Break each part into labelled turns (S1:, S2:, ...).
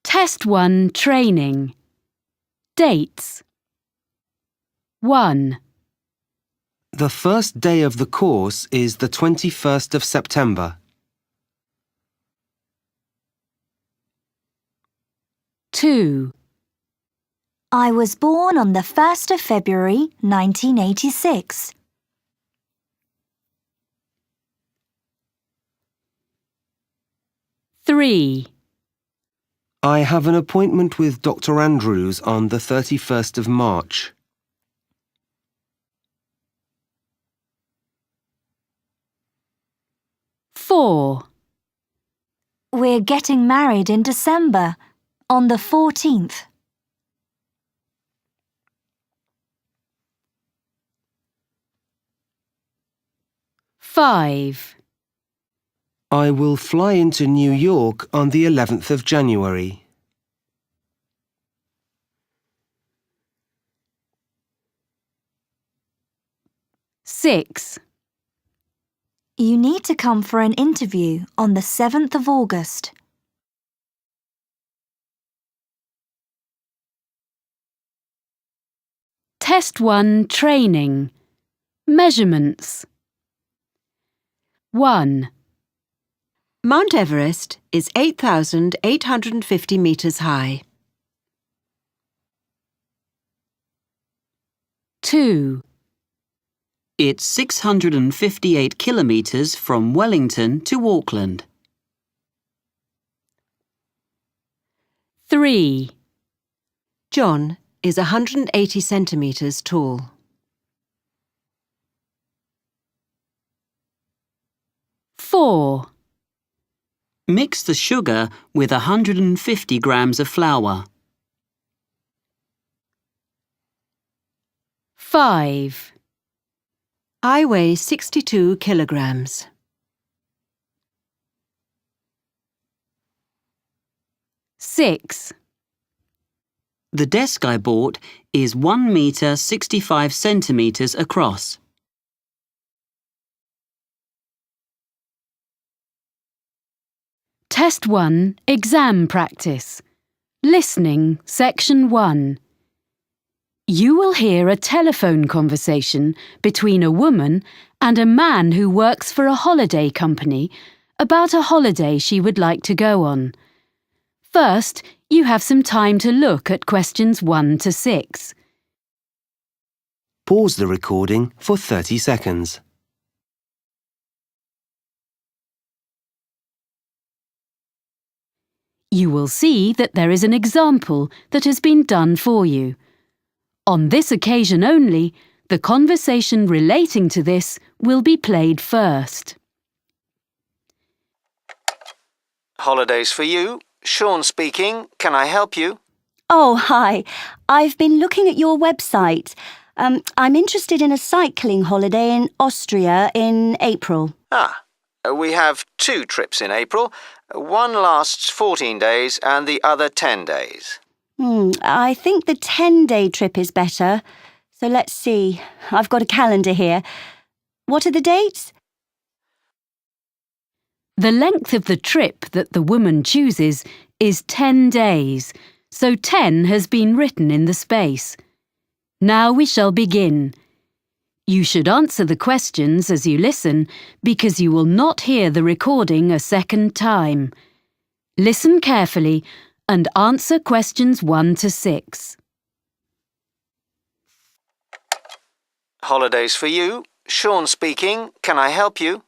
S1: Test 1 Training. Dates. 1,
S2: The first day of the course is the 21st of September.
S1: 2,
S3: I was born on the 1st of February 1986.
S1: 3,
S2: I have an appointment with Dr. Andrews on the 31st of March.
S1: 4,
S3: We're getting married in December, on the 14th.
S1: 5,
S2: I will fly into New York on the 11th of January.
S1: 6,
S3: You need to come for an interview on the 7th of August.
S1: 1 Training. Measurements. 1,
S4: Mount Everest is 8,850 metres high.
S1: 2,
S5: It's 658 kilometres from Wellington to Auckland.
S1: 3,
S4: John is 180 centimetres tall.
S1: 4,
S5: Mix the sugar with 150 grams of flour.
S1: 5,
S4: I weigh 62 kilograms.
S1: 6,
S5: The desk I bought is 1 metre 65 centimetres across.
S1: Test 1 Exam Practice. Listening, Section 1. You will hear a telephone conversation between a woman and a man who works for a holiday company about a holiday she would like to go on. First, you have some time to look at questions 1 to 6.
S2: Pause the recording for 30 seconds.
S1: You will see that there is an example that has been done for you. On this occasion only, the conversation relating to this will be played first.
S6: Holidays for you. Sean speaking. Can I help you?
S7: Oh, hi. I've been looking at your website. I'm interested in a cycling holiday in Austria in April.
S6: We have 2 trips in April. One lasts 14 days and the other 10 days.
S7: I think the 10-day trip is better. So let's see. I've got a calendar here. What are the dates?
S1: The length of the trip that the woman chooses is 10 days, so 10 has been written in the space. Now we shall begin. You should answer the questions as you listen because you will not hear the recording a second time. Listen carefully and answer questions 1 to 6.
S6: Holidays for you. Sean speaking. Can I help you?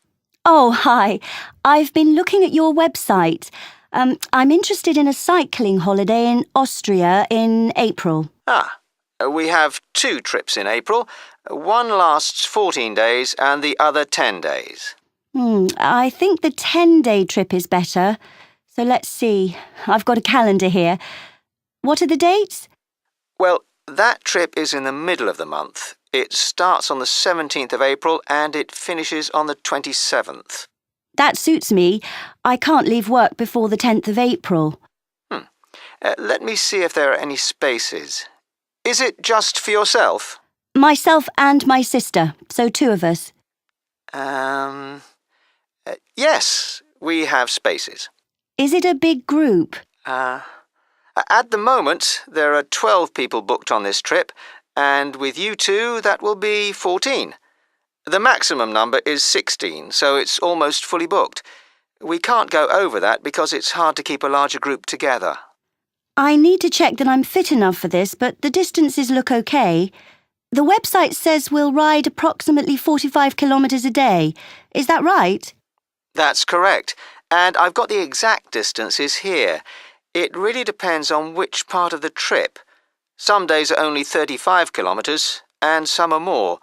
S7: Oh, hi. I've been looking at your website. I'm interested in a cycling holiday in Austria in April.
S6: We have 2 trips in April. One lasts 14 days and the other 10 days.
S7: I think the 10-day trip is better. So let's see. I've got a calendar here. What are the dates?
S6: Well, that trip is in the middle of the month. It starts on the 17th of April and it finishes on the 27th.
S7: That suits me. I can't leave work before the 10th of April.
S6: Let me see if there are any spaces. Is it just for yourself?
S7: Myself and my sister, so 2 of us.
S6: Yes, we have spaces.
S7: Is it a big group?
S6: At the moment, there are 12 people booked on this trip, and with you two, that will be 14. The maximum number is 16, so it's almost fully booked. We can't go over that because it's hard to keep a larger group together.
S7: I need to check that I'm fit enough for this, but the distances look okay. The website says we'll ride approximately 45 kilometres a day. Is that right?
S6: That's correct, and I've got the exact distances here. It really depends on which part of the trip. Some days are only 35 kilometres, and some are more,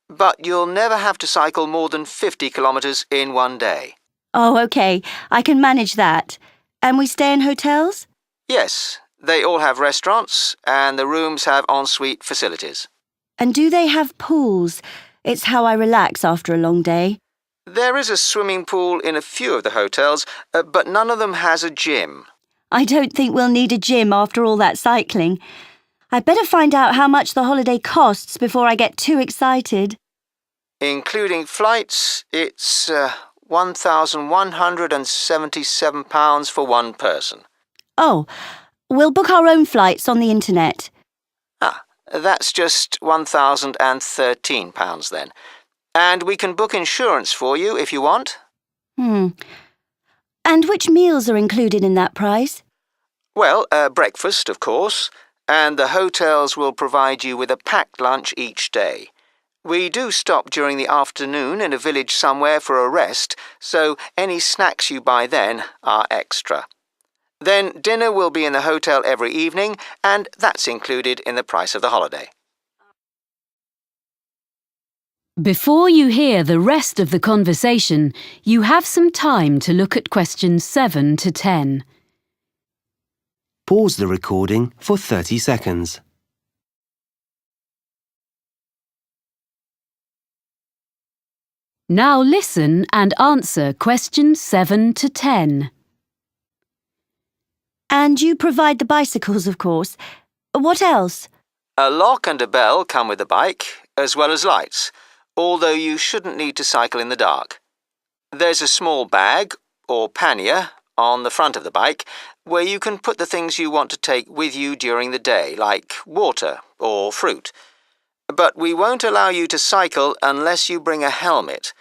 S6: but you'll never have to cycle more than 50 kilometres in one day.
S7: Oh, okay. I can manage that. And we stay in hotels?
S6: Yes, they all have restaurants, and the rooms have ensuite facilities.
S7: And do they have pools? It's how I relax after a long day.
S6: There is a swimming pool in a few of the hotels, but none of them has a gym.
S7: I don't think we'll need a gym after all that cycling. I'd better find out how much the holiday costs before I get too excited.
S6: Including flights, it's £1,177 for one person.
S7: Oh, we'll book our own flights on the internet.
S6: That's just £1,013 then. And we can book insurance for you if you want.
S7: And which meals are included in that price?
S6: Well, breakfast, of course, and the hotels will provide you with a packed lunch each day. We do stop during the afternoon in a village somewhere for a rest, so any snacks you buy then are extra. Then dinner will be in the hotel every evening, and that's included in the price of the holiday.
S1: Before you hear the rest of the conversation, you have some time to look at questions 7 to 10.
S2: Pause the recording for 30 seconds.
S1: Now listen and answer questions 7 to 10.
S7: And you provide the bicycles, of course. What else?
S6: A lock and a bell come with the bike, as well as lights, although you shouldn't need to cycle in the dark. There's a small bag, or pannier, on the front of the bike, where you can put the things you want to take with you during the day, like water or fruit. But we won't allow you to cycle unless you bring a helmet.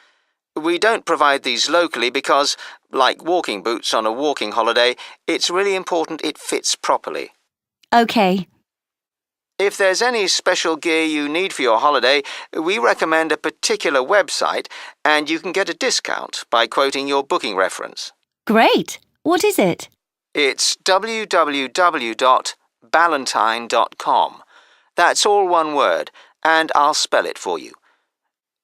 S6: We don't provide these locally because, like walking boots on a walking holiday, it's really important it fits properly.
S7: OK.
S6: If there's any special gear you need for your holiday, we recommend a particular website, and you can get a discount by quoting your booking reference.
S7: Great. What is it?
S6: It's www.ballantine.com. That's all one word, and I'll spell it for you.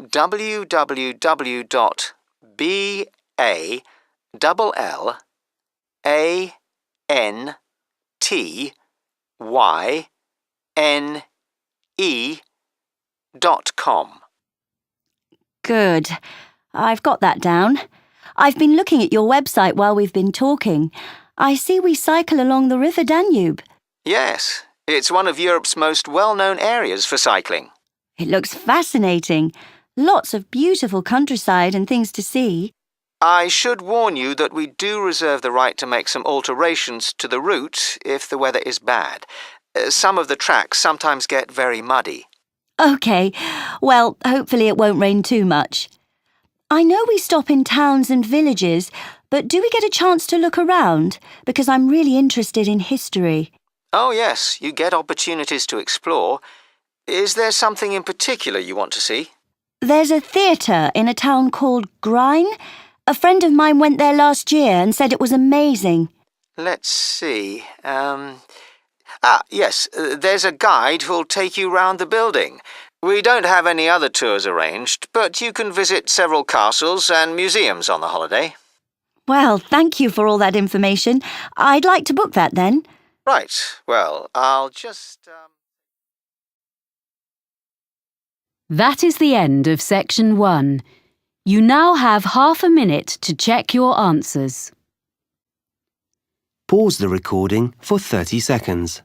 S6: www.ballantine.com.
S7: Good. I've got that down. I've been looking at your website while we've been talking. I see we cycle along the River Danube.
S6: Yes, it's one of Europe's most well-known areas for cycling.
S7: It looks fascinating. Lots of beautiful countryside and things to see.
S6: I should warn you that we do reserve the right to make some alterations to the route if the weather is bad. Some of the tracks sometimes get very muddy.
S7: OK. Well, hopefully it won't rain too much. I know we stop in towns and villages, but do we get a chance to look around? Because I'm really interested in history.
S6: Oh yes, you get opportunities to explore. Is there something in particular you want to see?
S7: There's a theatre in a town called Grine. A friend of mine went there last year and said it was amazing.
S6: Let's see. Yes, there's a guide who'll take you round the building. We don't have any other tours arranged, but you can visit several castles and museums on the holiday.
S7: Well, thank you for all that information. I'd like to book that then.
S6: Right, well, I'll just...
S1: That is the end of section 1. You now have half a minute to check your answers.
S2: Pause the recording for 30 seconds.